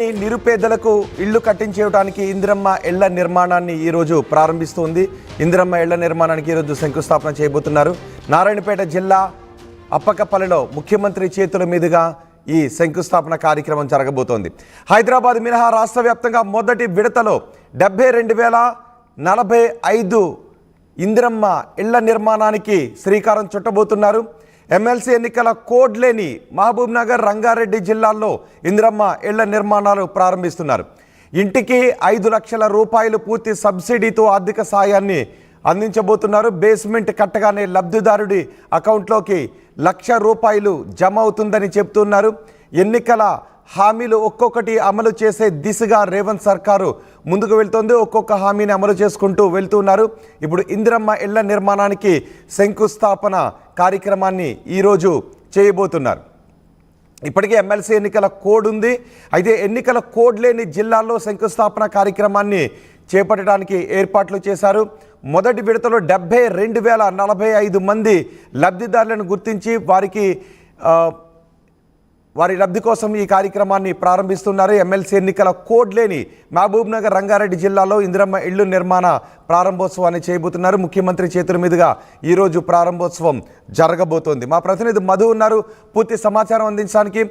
నిరుపేదలకు ఇళ్లు కట్టించేయడానికి ఇందిరమ్మ ఇళ్ల నిర్మాణాన్ని ఈరోజు ప్రారంభిస్తుంది. ఇందిరమ్మ ఇళ్ల నిర్మాణానికి ఈరోజు శంకుస్థాపన చేయబోతున్నారు. నారాయణపేట జిల్లా అప్పకపల్లిలో ముఖ్యమంత్రి చేతుల మీదుగా ఈ శంకుస్థాపన కార్యక్రమం జరగబోతోంది. హైదరాబాద్ మినహా రాష్ట్ర వ్యాప్తంగా మొదటి విడతలో 72,045 ఇందిరమ్మ ఇళ్ల నిర్మాణానికి శ్రీకారం చుట్టబోతున్నారు. ఎమ్మెల్సీ ఎన్నికల కోడ్ లేని మహబూబ్ నగర్, రంగారెడ్డి జిల్లాల్లో ఇందిరమ్మ ఇళ్ల నిర్మాణాలు ప్రారంభిస్తున్నారు. ఇంటికి 5 లక్షల రూపాయలు పూర్తి సబ్సిడీతో ఆర్థిక సాయాన్ని అందించబోతున్నారు. బేస్మెంట్ కట్టగానే లబ్ధిదారుడి అకౌంట్లోకి 1,00,000 రూపాయలు జమ అవుతుందని చెప్తున్నారు. ఎన్నికల హామీలు ఒక్కొక్కటి అమలు చేసే దిశగా రేవంత్ సర్కారు ముందుకు వెళ్తోంది. ఒక్కొక్క హామీని అమలు చేసుకుంటూ వెళ్తున్నారు. ఇప్పుడు ఇందిరమ్మ ఇళ్ల నిర్మాణానికి శంకుస్థాపన కార్యక్రమాన్ని ఈరోజు చేయబోతున్నారు. ఇప్పటికే ఎమ్మెల్సీ ఎన్నికల కోడ్ ఉంది. అయితే ఎన్నికల కోడ్ లేని జిల్లాల్లో శంకుస్థాపన కార్యక్రమాన్ని చేపట్టడానికి ఏర్పాట్లు చేశారు. మొదటి విడతలో 72,045 మంది లబ్ధిదారులను గుర్తించి వారి లబ్ధి కోసం ఈ కార్యక్రమాన్ని ప్రారంభిస్తున్నారు. ఎమ్మెల్సీ ఎన్నికల కోడ్ లేని మహబూబ్ నగర్, రంగారెడ్డి జిల్లాలో ఇందిరమ్మ ఇళ్లు నిర్మాణ ప్రారంభోత్సవాన్ని చేయబోతున్నారు. ముఖ్యమంత్రి చేతుల మీదుగా ఈరోజు ప్రారంభోత్సవం జరగబోతోంది. మా ప్రతినిధి మధు ఉన్నారు పూర్తి సమాచారం అందించడానికి.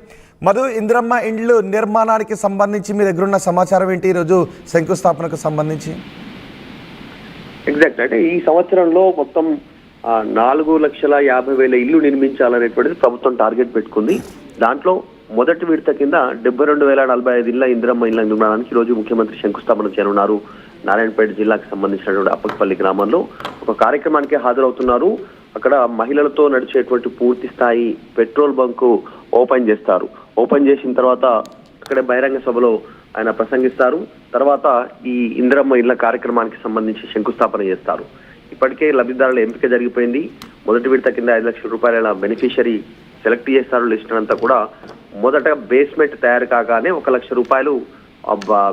మధు, ఇందిరమ్మ ఇండ్లు నిర్మాణానికి సంబంధించి మీ దగ్గర ఉన్న సమాచారం ఏంటి ఈరోజు శంకుస్థాపనకు సంబంధించి? ఎగ్జాక్ట్, అంటే ఈ సంవత్సరంలో మొత్తం 4,50,000 ఇల్లు నిర్మించాలనేటువంటిది ప్రభుత్వం టార్గెట్ పెట్టుకుంది. దాంట్లో మొదటి విడత కింద 72,045 ఇళ్ల ఇందిరమ్మ ఇళ్ల నిర్మాణానికి ఈరోజు ముఖ్యమంత్రి శంకుస్థాపన చేయనున్నారు. నారాయణపేట జిల్లాకు సంబంధించినటువంటి అప్పకపల్లి గ్రామంలో ఒక కార్యక్రమానికి హాజరవుతున్నారు. అక్కడ మహిళలతో నడిచేటువంటి పూర్తి స్థాయి పెట్రోల్ బంకు ఓపెన్ చేస్తారు. ఓపెన్ చేసిన తర్వాత అక్కడ బహిరంగ సభలో ఆయన ప్రసంగిస్తారు. తర్వాత ఈ ఇందిరమ్మ ఇళ్ల కార్యక్రమానికి సంబంధించి శంకుస్థాపన చేస్తారు. ఇప్పటికే లబ్ధిదారుల ఎంపిక జరిగిపోయింది. మొదటి విడత కింద 5 లక్షల రూపాయల బెనిఫిషరీ సెలెక్ట్ చేస్తారు. లిస్ట్ అంతా కూడా మొదట బేస్మెంట్ తయారు కాగానే 1,00,000 రూపాయలు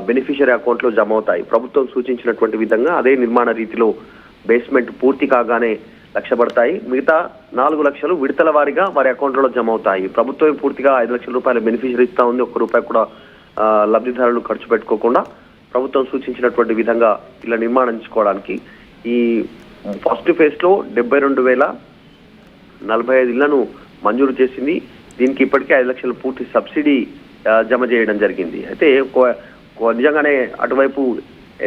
బెనిఫిషరీ అకౌంట్ లో జమ అవుతాయి. ప్రభుత్వం సూచించినటువంటి విధంగా అదే నిర్మాణ రీతిలో బేస్మెంట్ పూర్తి కాగానే 1,00,000 పడతాయి. మిగతా 4 లక్షలు విడతల వారీగా వారి అకౌంట్లలో జమ అవుతాయి. ప్రభుత్వం పూర్తిగా 5 లక్షల రూపాయల బెనిఫిషరీ ఇస్తా ఉంది. 1 రూపాయి కూడా లబ్ధిదారులు ఖర్చు పెట్టుకోకుండా ప్రభుత్వం సూచించినటువంటి విధంగా ఇలా నిర్మాణించుకోవడానికి ఈ ఫస్ట్ ఫేజ్ లో 72,045 ఇళ్లను మంజూరు చేసింది. దీనికి ఇప్పటికే 5 లక్షల పూర్తి సబ్సిడీ జమ చేయడం జరిగింది. అయితే నిజంగానే అటువైపు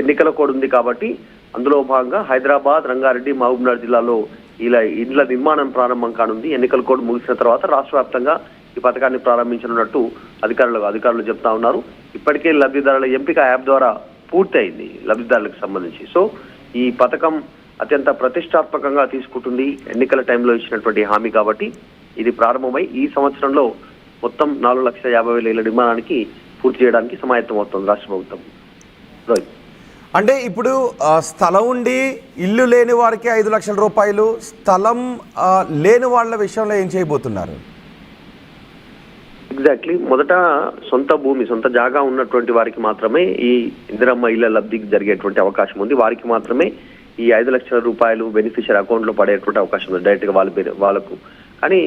ఎన్నికల కోడ్ ఉంది కాబట్టి అందులో భాగంగా హైదరాబాద్, రంగారెడ్డి, మహబూబ్ నగర్ జిల్లాలో ఇలా ఇండ్ల నిర్మాణం ప్రారంభం కానుంది. ఎన్నికల కోడ్ ముగిసిన తర్వాత రాష్ట్ర వ్యాప్తంగా ఈ పథకాన్ని ప్రారంభించనున్నట్టు అధికారులు చెప్తా ఉన్నారు. ఇప్పటికే లబ్ధిదారుల ఎంపిక యాప్ ద్వారా పూర్తి అయింది లబ్ధిదారులకు సంబంధించి. సో ఈ పథకం అత్యంత ప్రతిష్టాత్మకంగా తీసుకుంటుంది. ఎన్నికల టైంలో ఇచ్చినటువంటి హామీ కాబట్టి ఇది ప్రారంభమై ఈ సంవత్సరంలో మొత్తం 4,50,000 ఇళ్ల నిర్మాణానికి పూర్తి చేయడానికి సమాయత్తం అవుతుంది రాష్ట్ర ప్రభుత్వం. అంటే ఇప్పుడు స్థలం ఉండి ఇల్లు లేని వారికి 5 లక్షల రూపాయలు, స్థలం లేని వాళ్ళ విషయంలో ఏం చేయబోతున్నారు? ఎగ్జాక్ట్లీ, మొదట సొంత భూమి, సొంత జాగా ఉన్నటువంటి వారికి మాత్రమే ఈ ఇందిరమ్మ ఇళ్ల లబ్ధికి జరిగేటువంటి అవకాశం ఉంది. వారికి మాత్రమే ఈ 5 లక్షల రూపాయలు బెనిఫిషియరీ అకౌంట్ లో పడేటువంటి అవకాశం ఉంది డైరెక్ట్ గా వాళ్ళకు. కానీ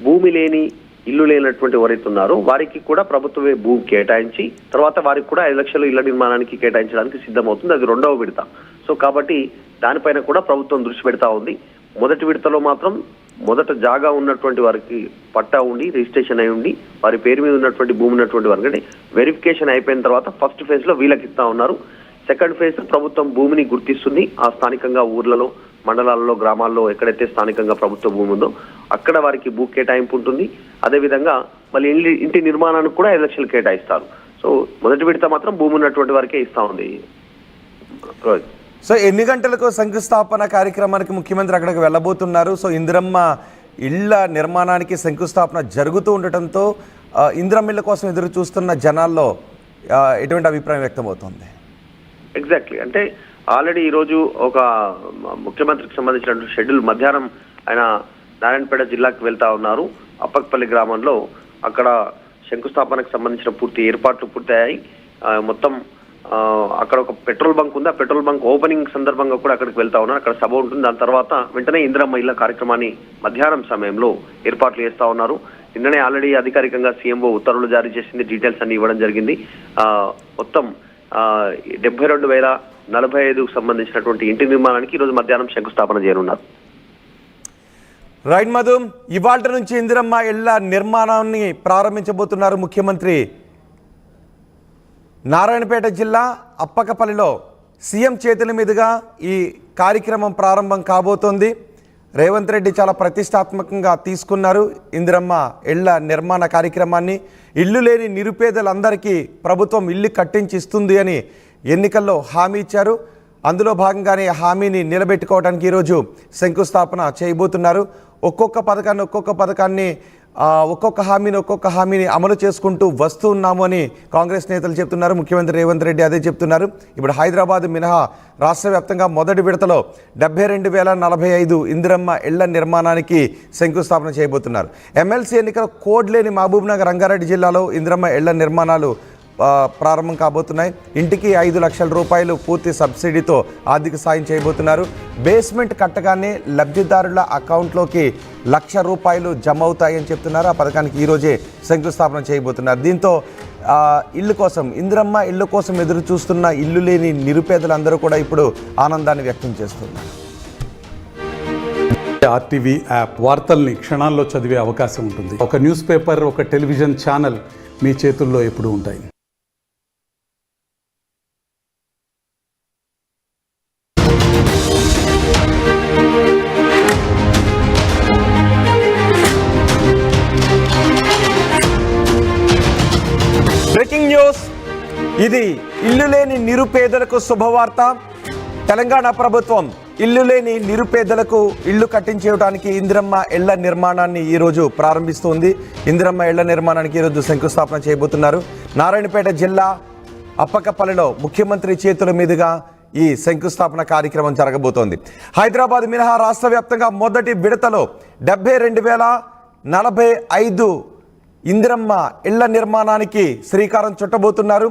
భూమి లేని, ఇల్లు లేనటువంటి ఎవరైతే ఉన్నారో వారికి కూడా ప్రభుత్వమే భూమి కేటాయించి తర్వాత వారికి కూడా 5 లక్షలు ఇళ్ల నిర్మాణానికి కేటాయించడానికి సిద్ధమవుతుంది. అది 2వ విడత. సో కాబట్టి దానిపైన కూడా ప్రభుత్వం దృష్టి పెడతా ఉంది. మొదటి విడతలో మాత్రం మొదట జాగా ఉన్నటువంటి వారికి పట్టా ఉండి రిజిస్ట్రేషన్ అయి ఉండి వారి పేరు మీద ఉన్నటువంటి భూమి ఉన్నటువంటి వారికి వెరిఫికేషన్ అయిపోయిన తర్వాత ఫస్ట్ ఫేజ్ లో వీళ్ళకి ఇస్తా ఉన్నారు. సెకండ్ ఫేజ్ ప్రభుత్వం భూమిని గుర్తిస్తుంది. ఆ స్థానికంగా ఊర్లలో, మండలాలలో, గ్రామాల్లో ఎక్కడైతే స్థానికంగా ప్రభుత్వ భూమి ఉందో అక్కడ వారికి భూ కేటాయింపు ఉంటుంది. అదేవిధంగా మళ్ళీ ఇంటి నిర్మాణానికి కూడా 5 లక్షలు కేటాయిస్తారు. సో మొదటి విడత మాత్రం భూమి ఉన్నటువంటి వారికే ఇస్తా ఉంది. సో ఎన్ని గంటలకు శంకుస్థాపన కార్యక్రమానికి ముఖ్యమంత్రి అక్కడికి వెళ్ళబోతున్నారు? సో ఇందిరమ్మ ఇళ్ల నిర్మాణానికి శంకుస్థాపన జరుగుతూ ఉండటంతో ఇందిరమ్మ ఇళ్ల కోసం ఎదురు చూస్తున్న జనాల్లో ఎటువంటి అభిప్రాయం వ్యక్తమవుతుంది? ఎగ్జాక్ట్లీ, అంటే ఆల్రెడీ ఈరోజు ఒక ముఖ్యమంత్రికి సంబంధించినటువంటి షెడ్యూల్ మధ్యాహ్నం ఆయన నారాయణపేట జిల్లాకు వెళ్తా ఉన్నారు. అప్పకపల్లి గ్రామంలో అక్కడ శంకుస్థాపనకు సంబంధించిన పూర్తి ఏర్పాట్లు పూర్తయ్యాయి. మొత్తం అక్కడ ఒక పెట్రోల్ బంక్ ఉంది. ఆ పెట్రోల్ బంక్ ఓపెనింగ్ సందర్భంగా కూడా అక్కడికి వెళ్తా ఉన్నారు. అక్కడ సభ ఉంటుంది. దాని తర్వాత వెంటనే ఇందిరమ్మ ఇళ్ల కార్యక్రమాన్ని మధ్యాహ్నం సమయంలో ఏర్పాట్లు చేస్తా ఉన్నారు. నిన్ననే ఆల్రెడీ అధికారికంగా సీఎంఓ ఉత్తర్వులు జారీ చేసింది, డీటెయిల్స్ అన్ని ఇవ్వడం జరిగింది. మొత్తం 72,045కు సంబంధించినటువంటి ఇంటి నిర్మాణానికి ఈరోజు మధ్యాహ్నం శంకుస్థాపన చేయనున్నారు. రైట్ మధు, ఇవాళ నుంచి ఇందిరమ్మ ఇళ్ల నిర్మాణాన్ని ప్రారంభించబోతున్నారు ముఖ్యమంత్రి. నారాయణపేట జిల్లా అప్పకపల్లిలో సీఎం చేతుల మీదుగా ఈ కార్యక్రమం ప్రారంభం కాబోతోంది. రేవంత్ రెడ్డి చాలా ప్రతిష్టాత్మకంగా తీసుకున్నారు ఇందిరమ్మ ఇళ్ల నిర్మాణ కార్యక్రమాన్ని. ఇల్లు లేని నిరుపేదలందరికీ ప్రభుత్వం ఇల్లు కట్టించి ఇస్తుంది అని ఎన్నికల్లో హామీ ఇచ్చారు. అందులో భాగంగానే హామీని నిలబెట్టుకోవడానికి ఈరోజు శంకుస్థాపన చేయబోతున్నారు. ఒక్కొక్క పథకాన్ని ఒక్కొక్క హామీని అమలు చేసుకుంటూ వస్తూ ఉన్నాము అని కాంగ్రెస్ నేతలు చెప్తున్నారు. ముఖ్యమంత్రి రేవంత్ రెడ్డి అదే చెప్తున్నారు. ఇప్పుడు హైదరాబాద్ మినహా రాష్ట్ర వ్యాప్తంగా మొదటి విడతలో 72,045 ఇందిరమ్మ ఇళ్ల నిర్మాణానికి శంకుస్థాపన చేయబోతున్నారు. ఎమ్మెల్సీ ఎన్నికల కోడ్ లేని మహబూబ్ నగర్ రంగారెడ్డి జిల్లాలో ఇందిరమ్మ ఇళ్ల నిర్మాణాలు ప్రారంభం కాబోతున్నాయి. ఇంటికి 5 లక్షల రూపాయలు పూర్తి సబ్సిడీతో ఆర్థిక సాయం చేయబోతున్నారు. బేస్మెంట్ కట్టగానే లబ్ధిదారుల అకౌంట్లోకి 1,00,000 రూపాయలు జమ అవుతాయని చెప్తున్నారు. ఆ పథకానికి ఈరోజే శంకుస్థాపన చేయబోతున్నారు. దీంతో ఇందిరమ్మ ఇల్లు కోసం ఎదురు చూస్తున్న ఇల్లు లేని నిరుపేదలందరూ కూడా ఇప్పుడు ఆనందాన్ని వ్యక్తం చేస్తున్నారు. ఆర్టీవీ యాప్ వార్తల్ని క్షణాల్లో చదివే అవకాశం ఉంటుంది. ఒక న్యూస్ పేపర్, ఒక టెలివిజన్ ఛానల్ మీ చేతుల్లో ఎప్పుడూ ఉంటాయి. బ్రేకింగ్ న్యూస్, ఇది ఇల్లు లేని నిరుపేదలకు శుభవార్త. తెలంగాణ ప్రభుత్వం ఇల్లు లేని నిరుపేదలకు ఇల్లు కట్టించేయడానికి ఇందిరమ్మ ఇళ్ల నిర్మాణాన్ని ఈరోజు ప్రారంభిస్తుంది. ఇందిరమ్మ ఇళ్ల నిర్మాణానికి ఈరోజు శంకుస్థాపన చేయబోతున్నారు. నారాయణపేట జిల్లా అప్పకపల్లిలో ముఖ్యమంత్రి చేతుల మీదుగా ఈ శంకుస్థాపన కార్యక్రమం జరగబోతోంది. హైదరాబాద్ మినహా రాష్ట్ర వ్యాప్తంగా మొదటి విడతలో 72,045 ఇందిరమ్మ ఇళ్ల నిర్మాణానికి శ్రీకారం చుట్టబోతున్నారు.